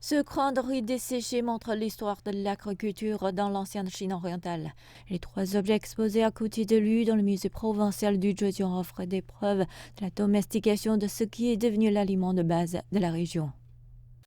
Ce cran de riz desséché montre l'histoire de l'agriculture dans l'ancienne Chine orientale. Les trois objets exposés à côté de lui dans le musée provincial du Zhejiang offrent des preuves de la domestication de ce qui est devenu l'aliment de base de la région.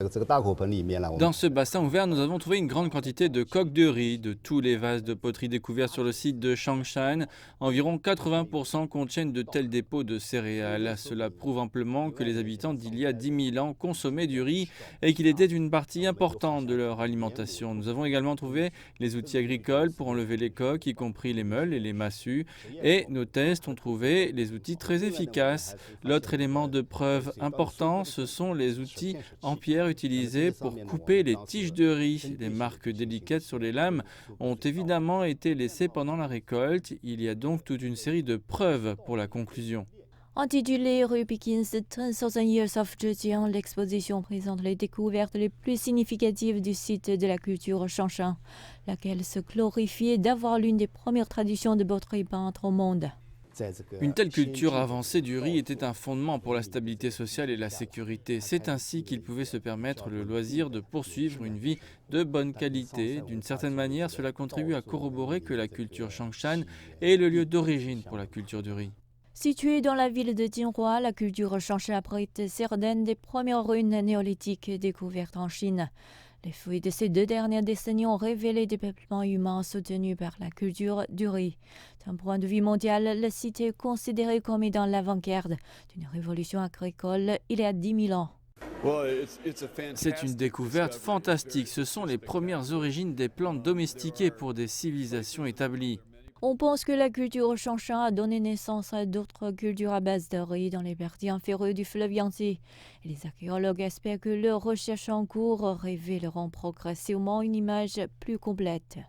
Dans ce bassin ouvert, nous avons trouvé une grande quantité de coques de riz. De tous les vases de poterie découverts sur le site de Changshan, environ 80% contiennent de tels dépôts de céréales. Cela prouve amplement que les habitants d'il y a 10 000 ans consommaient du riz et qu'il était une partie importante de leur alimentation. Nous avons également trouvé les outils agricoles pour enlever les coques, y compris les meules et les massues. Et nos tests ont trouvé les outils très efficaces. L'autre élément de preuve important, ce sont les outils en pierre utilisés pour couper les tiges de riz. Des marques délicates sur les lames ont évidemment été laissées pendant la récolte. Il y a donc toute une série de preuves pour la conclusion. Intitulée Rue Begins the 10,000 Years of Zhejiang, l'exposition présente les découvertes les plus significatives du site de la culture Shanshan, laquelle se glorifiait d'avoir l'une des premières traditions de poterie peintre au monde. Une telle culture avancée du riz était un fondement pour la stabilité sociale et la sécurité. C'est ainsi qu'ils pouvaient se permettre le loisir de poursuivre une vie de bonne qualité. D'une certaine manière, cela contribue à corroborer que la culture Changshan est le lieu d'origine pour la culture du riz. Située dans la ville de Jinhua, la culture Shanshan abrite certaines des premières ruines néolithiques découvertes en Chine. Les fouilles de ces 2 dernières décennies ont révélé des peuplements humains soutenus par la culture du riz. D'un point de vue mondial, le site est considéré comme étant l'avant-garde d'une révolution agricole il y a 10 000 ans. C'est une découverte fantastique. Ce sont les premières origines des plantes domestiquées pour des civilisations établies. On pense que la culture Shanshan a donné naissance à d'autres cultures à base de riz dans les parties inférieures du fleuve Yangtze. Et les archéologues espèrent que leurs recherches en cours révéleront progressivement une image plus complète.